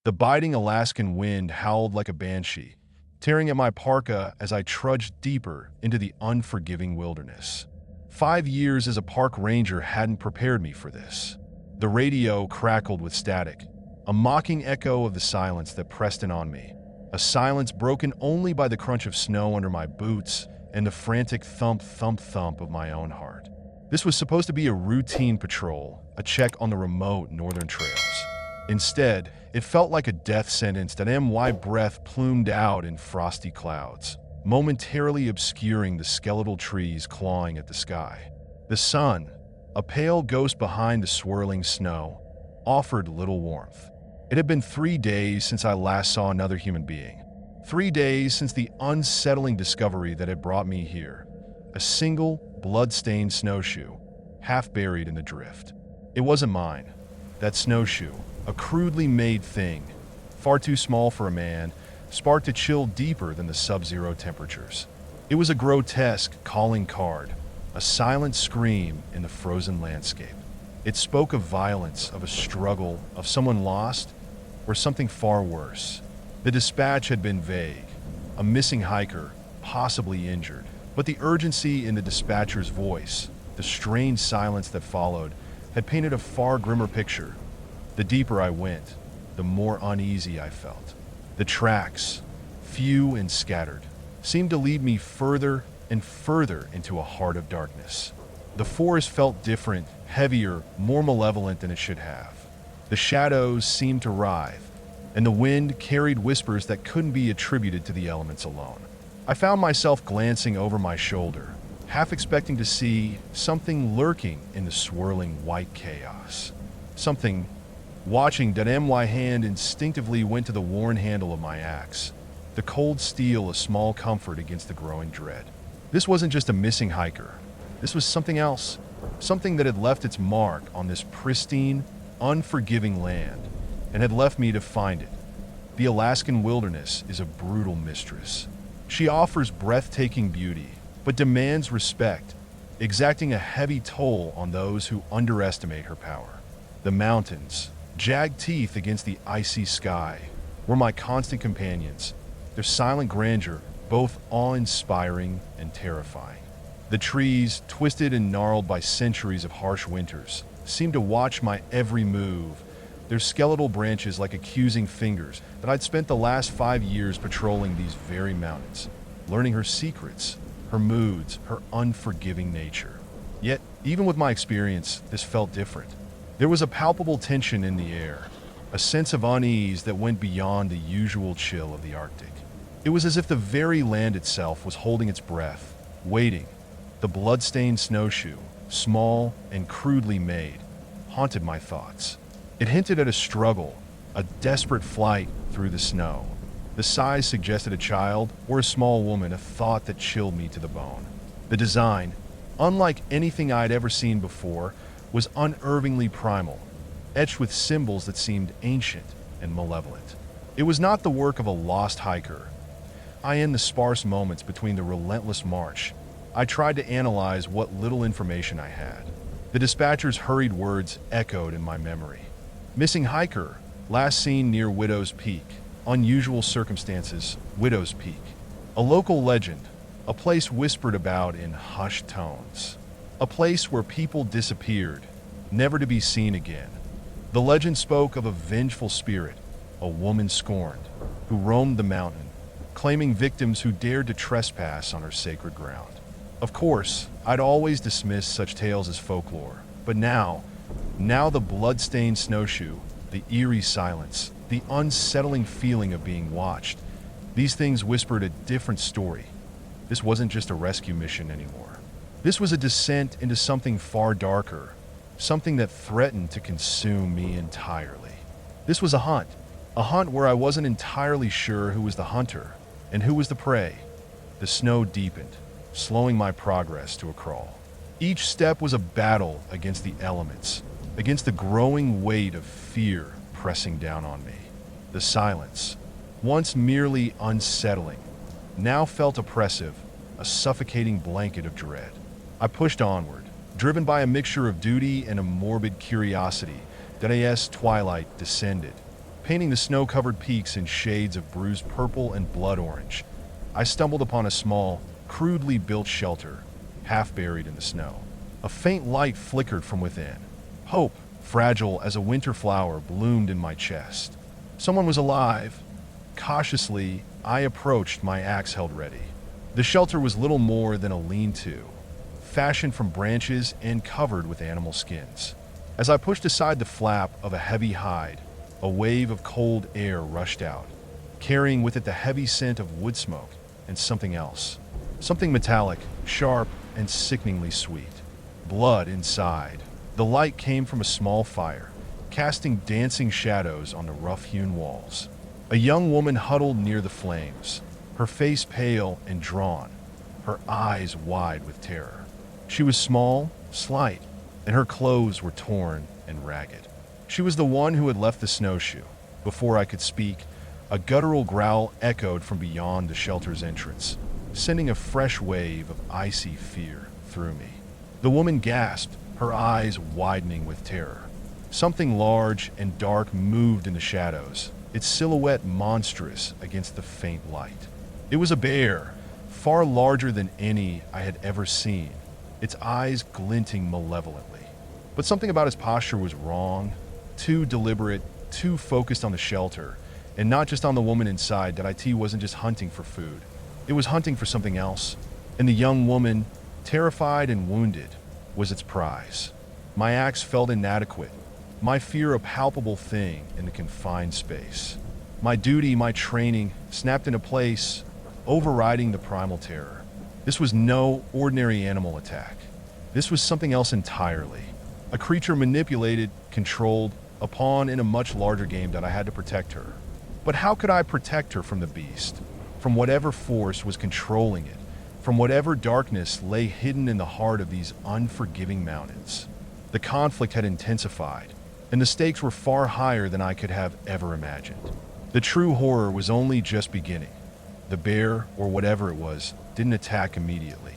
The biting Alaskan wind howled like a banshee, tearing at my parka as I trudged deeper into the unforgiving wilderness. 5 years as a park ranger hadn't prepared me for this. The radio crackled with static, a mocking echo of the silence that pressed in on me, a silence broken only by the crunch of snow under my boots and the frantic thump, thump, thump of my own heart. This was supposed to be a routine patrol, a check on the remote northern trails. Instead, it felt like a death sentence that my breath plumed out in frosty clouds, momentarily obscuring the skeletal trees clawing at the sky. The sun, a pale ghost behind the swirling snow, offered little warmth. It had been 3 days since I last saw another human being. 3 days since the unsettling discovery that had brought me here. A single, blood-stained snowshoe, half buried in the drift. It wasn't mine. That snowshoe, a crudely made thing, far too small for a man, sparked a chill deeper than the sub-zero temperatures. It was a grotesque calling card, a silent scream in the frozen landscape. It spoke of violence, of a struggle, of someone lost, or something far worse. The dispatch had been vague, a missing hiker, possibly injured, but the urgency in the dispatcher's voice, the strained silence that followed, had painted a far grimmer picture. The deeper I went, the more uneasy I felt. The tracks, few and scattered, seemed to lead me further and further into a heart of darkness. The forest felt different, heavier, more malevolent than it should have. The shadows seemed to writhe, and the wind carried whispers that couldn't be attributed to the elements alone. I found myself glancing over my shoulder, half expecting to see something lurking in the swirling white chaos. Something. Watching that my hand instinctively went to the worn handle of my axe, the cold steel a small comfort against the growing dread. This wasn't just a missing hiker. This was something else, something that had left its mark on this pristine, unforgiving land, and had left me to find it. The Alaskan wilderness is a brutal mistress. She offers breathtaking beauty, but demands respect, exacting a heavy toll on those who underestimate her power. The mountains, jagged teeth against the icy sky, were my constant companions, their silent grandeur both awe-inspiring and terrifying. The trees, twisted and gnarled by centuries of harsh winters, seemed to watch my every move, their skeletal branches like accusing fingers that I'd spent the last 5 years patrolling these very mountains, learning her secrets, her moods, her unforgiving nature. Yet, even with my experience, this felt different. There was a palpable tension in the air, a sense of unease that went beyond the usual chill of the Arctic. It was as if the very land itself was holding its breath, waiting. The blood-stained snowshoe, small and crudely made, haunted my thoughts. It hinted at a struggle, a desperate flight through the snow. The size suggested a child or a small woman, a thought that chilled me to the bone. The design, unlike anything I'd ever seen before, was unervingly primal, etched with symbols that seemed ancient and malevolent. It was not the work of a lost hiker. In the sparse moments between the relentless march, I tried to analyze what little information I had. The dispatcher's hurried words echoed in my memory. Missing hiker, last seen near Widow's Peak. Unusual circumstances, Widow's Peak. A local legend, a place whispered about in hushed tones. A place where people disappeared, never to be seen again. The legend spoke of a vengeful spirit, a woman scorned, who roamed the mountain, claiming victims who dared to trespass on her sacred ground. Of course, I'd always dismissed such tales as folklore, but now the blood-stained snowshoe, the eerie silence, the unsettling feeling of being watched, these things whispered a different story. This wasn't just a rescue mission anymore. This was a descent into something far darker, something that threatened to consume me entirely. This was a hunt where I wasn't entirely sure who was the hunter and who was the prey. The snow deepened, slowing my progress to a crawl. Each step was a battle against the elements, against the growing weight of fear pressing down on me. The silence, once merely unsettling, now felt oppressive, a suffocating blanket of dread. I pushed onward, driven by a mixture of duty and a morbid curiosity that as twilight descended, painting the snow-covered peaks in shades of bruised purple and blood orange. I stumbled upon a small, crudely built shelter, half buried in the snow. A faint light flickered from within. Hope, fragile as a winter flower, bloomed in my chest. Someone was alive. Cautiously, I approached, my axe held ready. The shelter was little more than a lean-to, fashioned from branches and covered with animal skins. As I pushed aside the flap of a heavy hide, a wave of cold air rushed out, carrying with it the heavy scent of wood smoke and something else. Something metallic, sharp, and sickeningly sweet. Blood inside. The light came from a small fire, casting dancing shadows on the rough-hewn walls. A young woman huddled near the flames, her face pale and drawn, her eyes wide with terror. She was small, slight, and her clothes were torn and ragged. She was the one who had left the snowshoe. Before I could speak, a guttural growl echoed from beyond the shelter's entrance, sending a fresh wave of icy fear through me. The woman gasped, her eyes widening with terror. Something large and dark moved in the shadows, its silhouette monstrous against the faint light. It was a bear, far larger than any I had ever seen, its eyes glinting malevolently. But something about his posture was wrong, too deliberate, too focused on the shelter, and not just on the woman inside. That IT wasn't just hunting for food. It was hunting for something else, and the young woman, terrified and wounded, was its prize. My axe felt inadequate, my fear a palpable thing in the confined space. My duty, my training, snapped into place, overriding the primal terror. This was no ordinary animal attack. This was something else entirely. A creature manipulated, controlled, a pawn in a much larger game that I had to protect her. But how could I protect her from the beast? From whatever force was controlling it? From whatever darkness lay hidden in the heart of these unforgiving mountains? The conflict had intensified, and the stakes were far higher than I could have ever imagined. The true horror was only just beginning. The bear, or whatever it was, didn't attack immediately.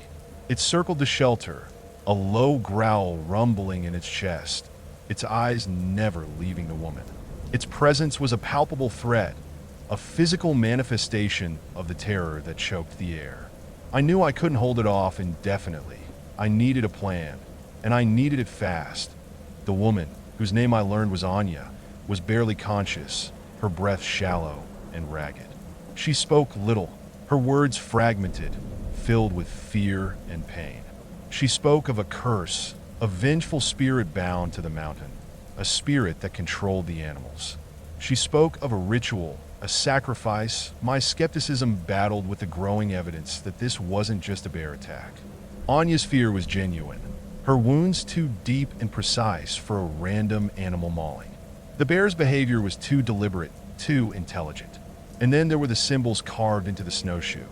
It circled the shelter, a low growl rumbling in its chest, its eyes never leaving the woman. Its presence was a palpable threat, a physical manifestation of the terror that choked the air. I knew I couldn't hold it off indefinitely. I needed a plan, and I needed it fast. The woman, whose name I learned was Anya, was barely conscious, her breath shallow and ragged. She spoke little, her words fragmented, filled with fear and pain. She spoke of a curse, a vengeful spirit bound to the mountain, a spirit that controlled the animals. She spoke of a ritual, a sacrifice. My skepticism battled with the growing evidence that this wasn't just a bear attack. Anya's fear was genuine, her wounds too deep and precise for a random animal mauling. The bear's behavior was too deliberate, too intelligent. And then there were the symbols carved into the snowshoe,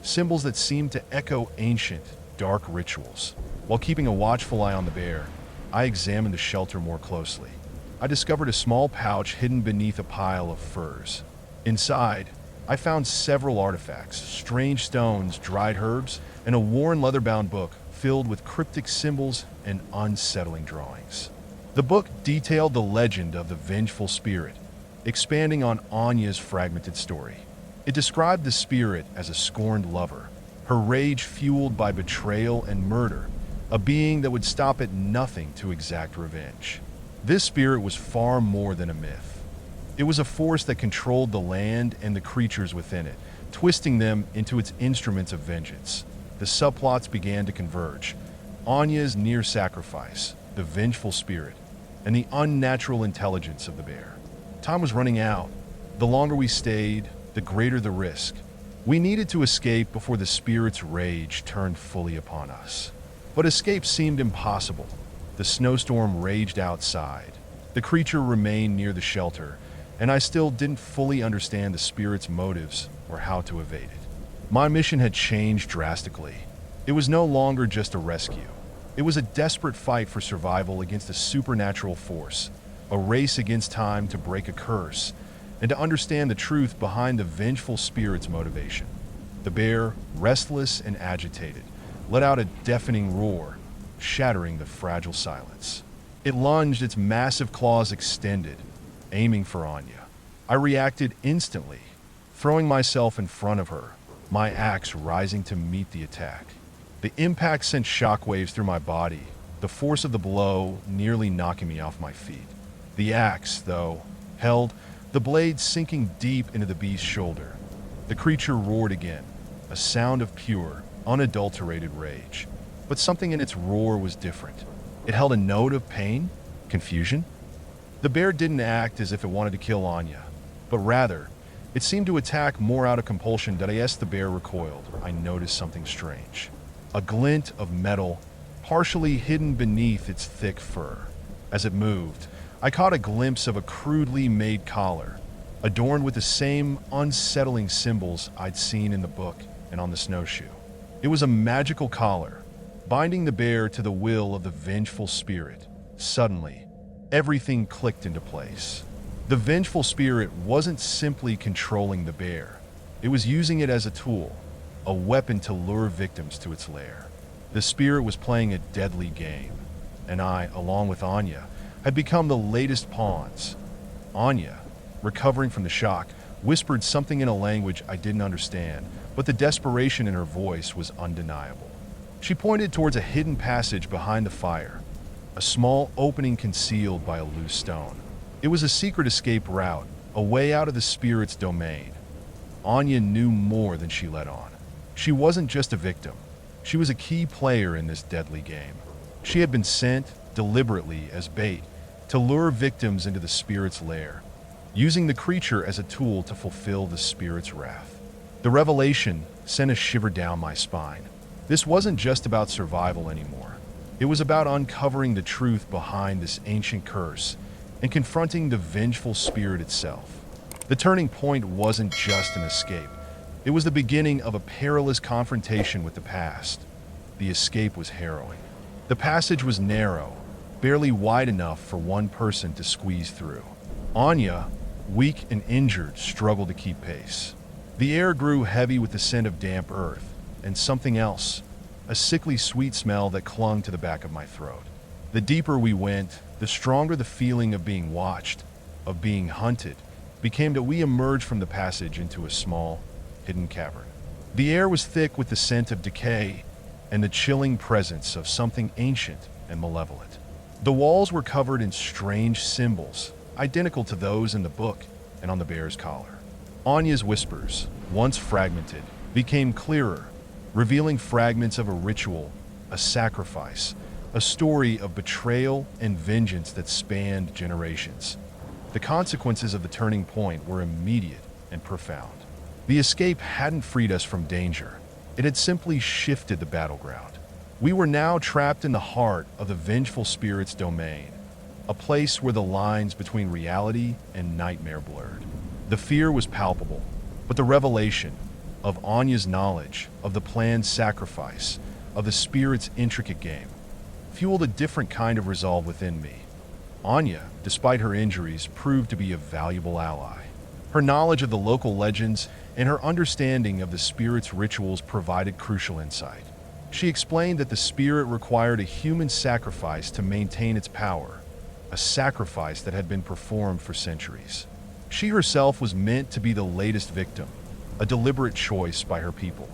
symbols that seemed to echo ancient, dark rituals. While keeping a watchful eye on the bear, I examined the shelter more closely. I discovered a small pouch hidden beneath a pile of furs. Inside, I found several artifacts, strange stones, dried herbs, and a worn leather-bound book filled with cryptic symbols and unsettling drawings. The book detailed the legend of the vengeful spirit, expanding on Anya's fragmented story. It described the spirit as a scorned lover, her rage fueled by betrayal and murder, a being that would stop at nothing to exact revenge. This spirit was far more than a myth. It was a force that controlled the land and the creatures within it, twisting them into its instruments of vengeance. The subplots began to converge. Anya's near sacrifice, the vengeful spirit, and the unnatural intelligence of the bear. Time was running out. The longer we stayed, the greater the risk. We needed to escape before the spirit's rage turned fully upon us. But escape seemed impossible. The snowstorm raged outside. The creature remained near the shelter, and I still didn't fully understand the spirit's motives or how to evade it. My mission had changed drastically. It was no longer just a rescue. It was a desperate fight for survival against a supernatural force, a race against time to break a curse, and to understand the truth behind the vengeful spirit's motivation. The bear, restless and agitated, let out a deafening roar, shattering the fragile silence. It lunged, its massive claws extended, aiming for Anya. I reacted instantly, throwing myself in front of her, my axe rising to meet the attack. The impact sent shockwaves through my body, the force of the blow nearly knocking me off my feet. The axe, though, held, the blade sinking deep into the beast's shoulder. The creature roared again, a sound of pure, unadulterated rage. But something in its roar was different. It held a note of pain, confusion. The bear didn't act as if it wanted to kill Anya, but rather, it seemed to attack more out of compulsion. That as the bear recoiled, I noticed something strange. A glint of metal, partially hidden beneath its thick fur. As it moved, I caught a glimpse of a crudely made collar, adorned with the same unsettling symbols I'd seen in the book and on the snowshoe. It was a magical collar, binding the bear to the will of the vengeful spirit. Suddenly, everything clicked into place. The vengeful spirit wasn't simply controlling the bear. It was using it as a tool, a weapon to lure victims to its lair. The spirit was playing a deadly game, and I, along with Anya, had become the latest pawns. Anya, recovering from the shock, whispered something in a language I didn't understand, but the desperation in her voice was undeniable. She pointed towards a hidden passage behind the fire, a small opening concealed by a loose stone. It was a secret escape route, a way out of the spirit's domain. Anya knew more than she let on. She wasn't just a victim. She was a key player in this deadly game. She had been sent, deliberately as bait, to lure victims into the spirit's lair, using the creature as a tool to fulfill the spirit's wrath. The revelation sent a shiver down my spine. This wasn't just about survival anymore. It was about uncovering the truth behind this ancient curse and confronting the vengeful spirit itself. The turning point wasn't just an escape. It was the beginning of a perilous confrontation with the past. The escape was harrowing. The passage was narrow, barely wide enough for one person to squeeze through. Anya, weak and injured, struggled to keep pace. The air grew heavy with the scent of damp earth, and something else, a sickly sweet smell that clung to the back of my throat. The deeper we went, the stronger the feeling of being watched, of being hunted, became that we emerged from the passage into a small, hidden cavern. The air was thick with the scent of decay and the chilling presence of something ancient and malevolent. The walls were covered in strange symbols, identical to those in the book and on the bear's collar. Anya's whispers, once fragmented, became clearer, revealing fragments of a ritual, a sacrifice, a story of betrayal and vengeance that spanned generations. The consequences of the turning point were immediate and profound. The escape hadn't freed us from danger. It had simply shifted the battleground. We were now trapped in the heart of the vengeful spirit's domain, a place where the lines between reality and nightmare blurred. The fear was palpable, but the revelation of Anya's knowledge of the planned sacrifice, of the spirit's intricate game, fueled a different kind of resolve within me. Anya, despite her injuries, proved to be a valuable ally. Her knowledge of the local legends and her understanding of the spirit's rituals provided crucial insight. She explained that the spirit required a human sacrifice to maintain its power, a sacrifice that had been performed for centuries. She herself was meant to be the latest victim, a deliberate choice by her people,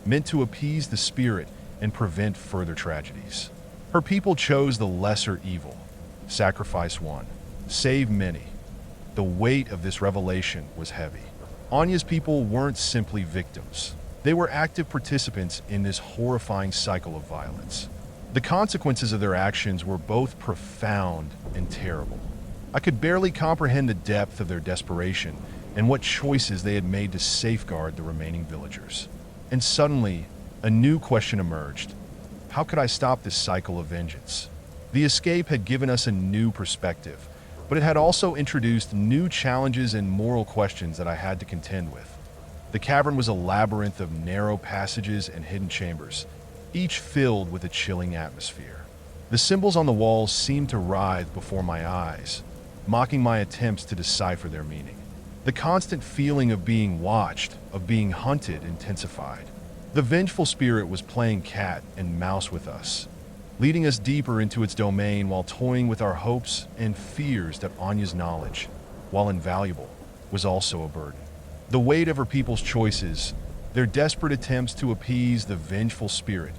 meant to appease the spirit and prevent further tragedies. Her people chose the lesser evil, sacrifice one, save many. The weight of this revelation was heavy. Anya's people weren't simply victims. They were active participants in this horrifying cycle of violence. The consequences of their actions were both profound and terrible. I could barely comprehend the depth of their desperation and what choices they had made to safeguard the remaining villagers. And suddenly, a new question emerged. How could I stop this cycle of vengeance? The escape had given us a new perspective, but it had also introduced new challenges and moral questions that I had to contend with. The cavern was a labyrinth of narrow passages and hidden chambers, each filled with a chilling atmosphere. The symbols on the walls seemed to writhe before my eyes, mocking my attempts to decipher their meaning. The constant feeling of being watched, of being hunted, intensified. The vengeful spirit was playing cat and mouse with us, leading us deeper into its domain while toying with our hopes and fears that Anya's knowledge, while invaluable, was also a burden. The weight of her people's choices, their desperate attempts to appease the vengeful spirit,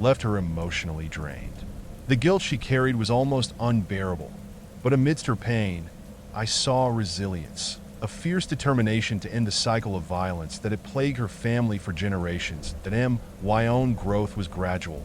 left her emotionally drained. The guilt she carried was almost unbearable, but amidst her pain, I saw resilience, a fierce determination to end the cycle of violence that had plagued her family for generations. That my own growth was gradual,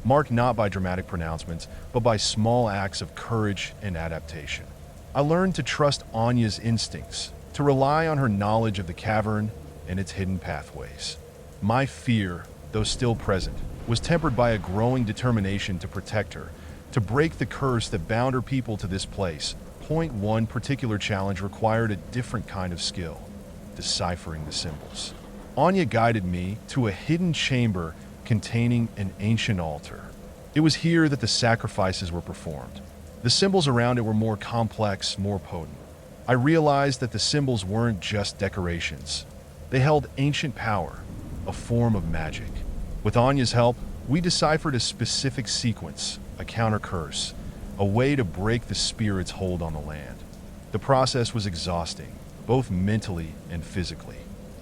marked not by dramatic pronouncements, but by small acts of courage and adaptation. I learned to trust Anya's instincts, to rely on her knowledge of the cavern and its hidden pathways. My fear, though still present, was tempered by a growing determination to protect her, to break the curse that bound her people to this place. One particular challenge required a different kind of skill: deciphering the symbols. Anya guided me to a hidden chamber containing an ancient altar. It was here that the sacrifices were performed. The symbols around it were more complex, more potent. I realized that the symbols weren't just decorations. They held ancient power, a form of magic. With Anya's help, we deciphered a specific sequence, a counter curse, a way to break the spirit's hold on the land. The process was exhausting, both mentally and physically.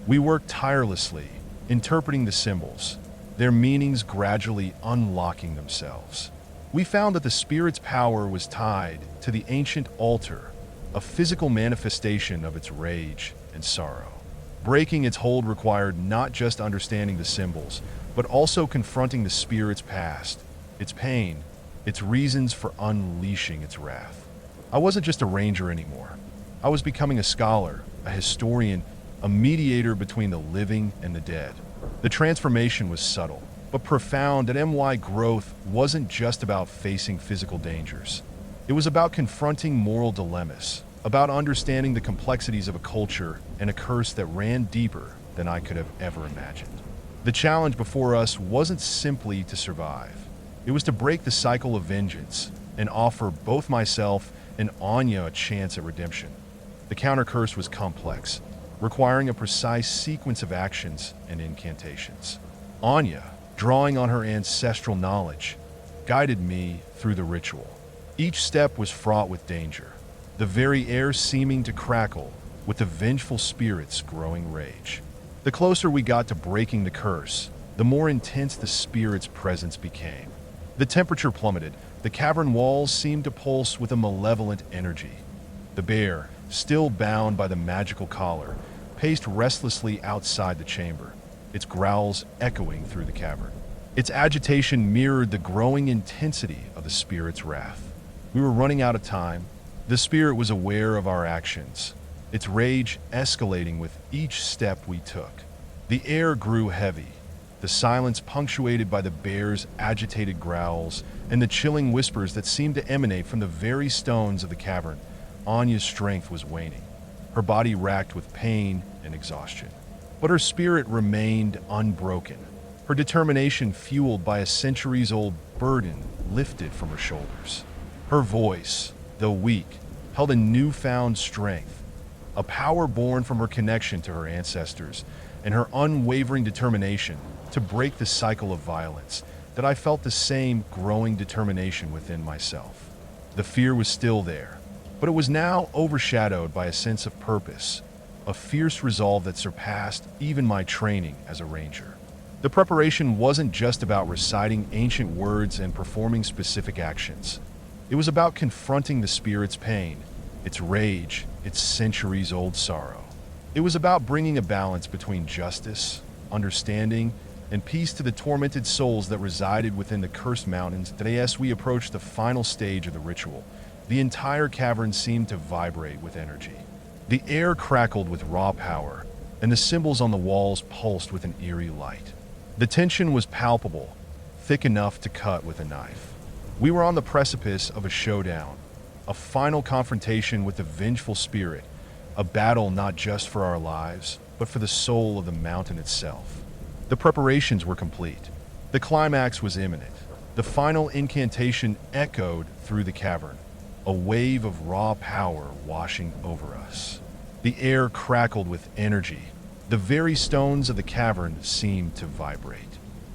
We worked tirelessly, interpreting the symbols, their meanings gradually unlocking themselves. We found that the spirit's power was tied to the ancient altar, a physical manifestation of its rage and sorrow. Breaking its hold required not just understanding the symbols, but also confronting the spirit's past, its pain, its reasons for unleashing its wrath. I wasn't just a ranger anymore. I was becoming a scholar, a historian, a mediator between the living and the dead. The transformation was subtle, but profound. That my growth wasn't just about facing physical dangers. It was about confronting moral dilemmas, about understanding the complexities of a culture and a curse that ran deeper than I could have ever imagined. The challenge before us wasn't simply to survive. It was to break the cycle of vengeance and offer both myself and Anya a chance at redemption. The counter curse was complex, requiring a precise sequence of actions and incantations. Anya, drawing on her ancestral knowledge, guided me through the ritual. Each step was fraught with danger, the very air seeming to crackle with the vengeful spirit's growing rage. The closer we got to breaking the curse, the more intense the spirit's presence became. The temperature plummeted. The cavern walls seemed to pulse with a malevolent energy. The bear, still bound by the magical collar, paced restlessly outside the chamber, its growls echoing through the cavern. Its agitation mirrored the growing intensity of the spirit's wrath. We were running out of time. The spirit was aware of our actions, its rage escalating with each step we took. The air grew heavy, the silence punctuated by the bear's agitated growls and the chilling whispers that seemed to emanate from the very stones of the cavern. Anya's strength was waning, her body racked with pain and exhaustion. But her spirit remained unbroken, her determination fueled by a centuries-old burden lifted from her shoulders. Her voice, though weak, held a newfound strength, a power born from her connection to her ancestors and her unwavering determination to break the cycle of violence. That I felt the same growing determination within myself. The fear was still there, but it was now overshadowed by a sense of purpose, a fierce resolve that surpassed even my training as a ranger. The preparation wasn't just about reciting ancient words and performing specific actions. It was about confronting the spirit's pain, its rage, its centuries-old sorrow. It was about bringing a balance between justice, understanding, and peace to the tormented souls that resided within the cursed mountains. Today, as we approached the final stage of the ritual, the entire cavern seemed to vibrate with energy. The air crackled with raw power, and the symbols on the walls pulsed with an eerie light. The tension was palpable, thick enough to cut with a knife. We were on the precipice of a showdown, a final confrontation with the vengeful spirit, a battle not just for our lives, but for the soul of the mountain itself. The preparations were complete. The climax was imminent. The final incantation echoed through the cavern, a wave of raw power washing over us. The air crackled with energy. The very stones of the cavern seemed to vibrate.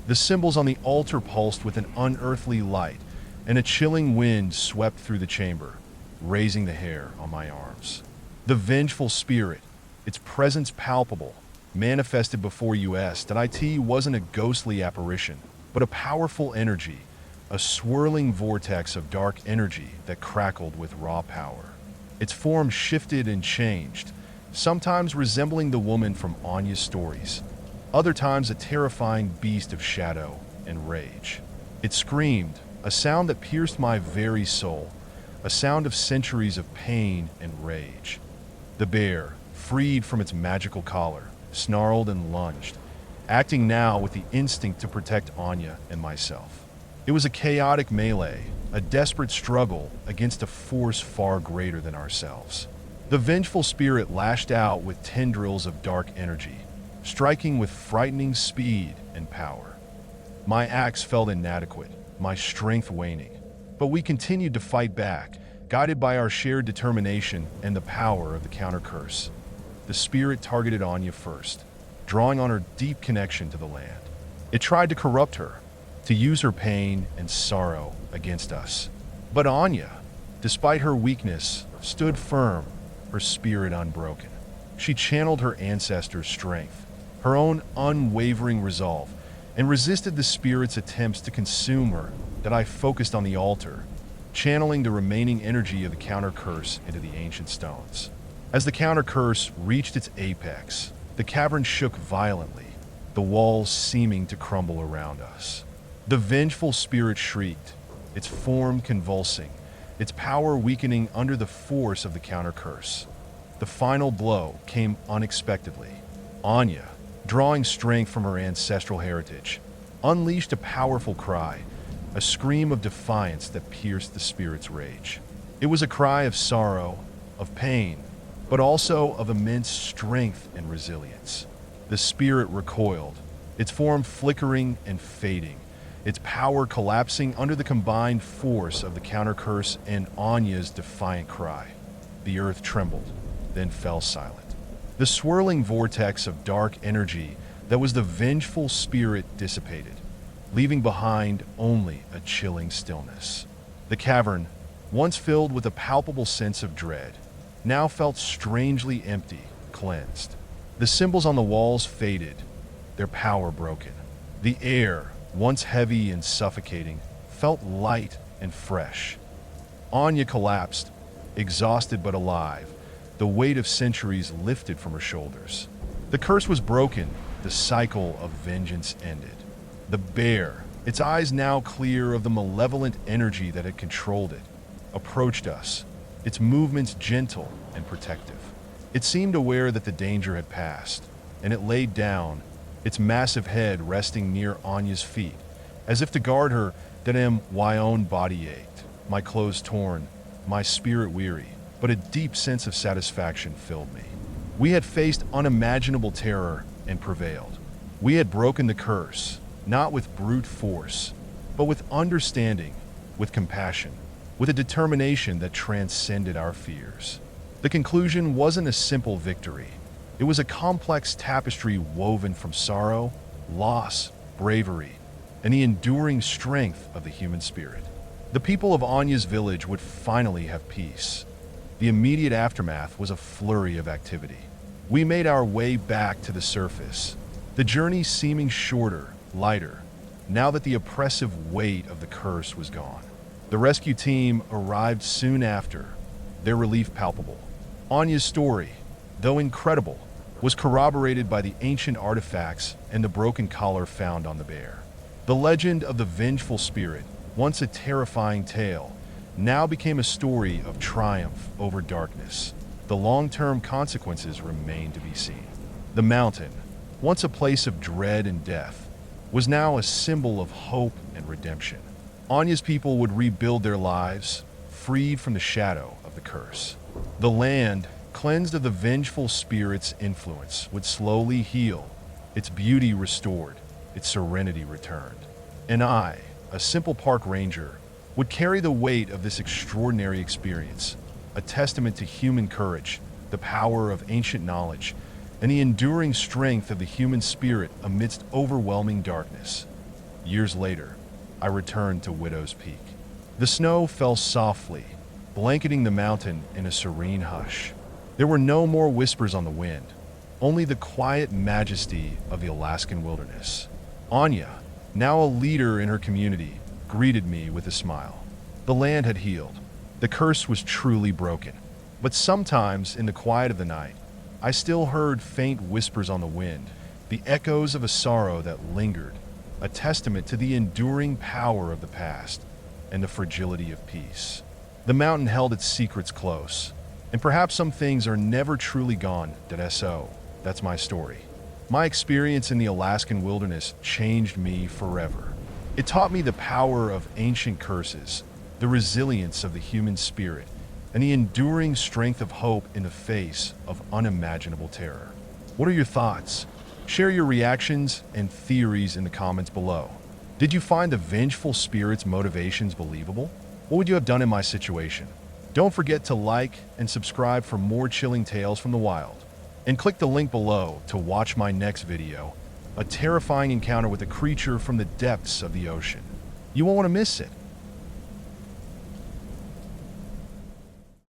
The symbols on the altar pulsed with an unearthly light, and a chilling wind swept through the chamber, raising the hair on my arms. The vengeful spirit, its presence palpable, manifested before us that it wasn't a ghostly apparition, but a powerful energy, a swirling vortex of dark energy that crackled with raw power. Its form shifted and changed, sometimes resembling the woman from Anya's stories, other times a terrifying beast of shadow and rage. It screamed, a sound that pierced my very soul, a sound of centuries of pain and rage. The bear, freed from its magical collar, snarled and lunged, acting now with the instinct to protect Anya and myself. It was a chaotic melee, a desperate struggle against a force far greater than ourselves. The vengeful spirit lashed out with tendrils of dark energy, striking with frightening speed and power. My axe felt inadequate, my strength waning, but we continued to fight back, guided by our shared determination and the power of the counter-curse. The spirit targeted Anya first, drawing on her deep connection to the land. It tried to corrupt her, to use her pain and sorrow against us. But Anya, despite her weakness, stood firm, her spirit unbroken. She channeled her ancestors' strength, her own unwavering resolve, and resisted the spirit's attempts to consume her. That I focused on the altar, channeling the remaining energy of the counter-curse into the ancient stones. As the counter-curse reached its apex, the cavern shook violently, the walls seeming to crumble around us. The vengeful spirit shrieked, its form convulsing, its power weakening under the force of the counter-curse. The final blow came unexpectedly. Anya, drawing strength from her ancestral heritage, unleashed a powerful cry, a scream of defiance that pierced the spirit's rage. It was a cry of sorrow, of pain, but also of immense strength and resilience. The spirit recoiled, its form flickering and fading, its power collapsing under the combined force of the counter-curse and Anya's defiant cry. The earth trembled, then fell silent. The swirling vortex of dark energy that was the vengeful spirit dissipated, leaving behind only a chilling stillness. The cavern, once filled with a palpable sense of dread, now felt strangely empty, cleansed. The symbols on the walls faded, their power broken. The air, once heavy and suffocating, felt light and fresh. Anya collapsed, exhausted but alive, the weight of centuries lifted from her shoulders. The curse was broken, the cycle of vengeance ended. The bear, its eyes now clear of the malevolent energy that had controlled it, approached us, its movements gentle and protective. It seemed aware that the danger had passed, and it laid down, its massive head resting near Anya's feet, as if to guard her. That my own body ached, my clothes torn, my spirit weary, but a deep sense of satisfaction filled me. We had faced unimaginable terror and prevailed. We had broken the curse, not with brute force, but with understanding, with compassion, with a determination that transcended our fears. The conclusion wasn't a simple victory. It was a complex tapestry woven from sorrow, loss, bravery, and the enduring strength of the human spirit. The people of Anya's village would finally have peace. The immediate aftermath was a flurry of activity. We made our way back to the surface, the journey seeming shorter, lighter, now that the oppressive weight of the curse was gone. The rescue team arrived soon after, their relief palpable. Anya's story, though incredible, was corroborated by the ancient artifacts and the broken collar found on the bear. The legend of the vengeful spirit, once a terrifying tale, now became a story of triumph over darkness. The long-term consequences remained to be seen. The mountain, once a place of dread and death, was now a symbol of hope and redemption. Anya's people would rebuild their lives, freed from the shadow of the curse. The land, cleansed of the vengeful spirit's influence, would slowly heal, its beauty restored, its serenity returned. And I, a simple park ranger, would carry the weight of this extraordinary experience, a testament to human courage, the power of ancient knowledge, and the enduring strength of the human spirit amidst overwhelming darkness. Years later, I returned to Widow's Peak. The snow fell softly, blanketing the mountain in a serene hush. There were no more whispers on the wind, only the quiet majesty of the Alaskan wilderness. Anya, now a leader in her community, greeted me with a smile. The land had healed. The curse was truly broken. But sometimes, in the quiet of the night, I still heard faint whispers on the wind, the echoes of a sorrow that lingered, a testament to the enduring power of the past and the fragility of peace. The mountain held its secrets close, and perhaps some things are never truly gone. So, that's my story. My experience in the Alaskan wilderness changed me forever. It taught me the power of ancient curses, the resilience of the human spirit, and the enduring strength of hope in the face of unimaginable terror. What are your thoughts? Share your reactions and theories in the comments below. Did you find the vengeful spirit's motivations believable? What would you have done in my situation? Don't forget to like and subscribe for more chilling tales from the wild. And click the link below to watch my next video, a terrifying encounter with a creature from the depths of the ocean. You won't want to miss it.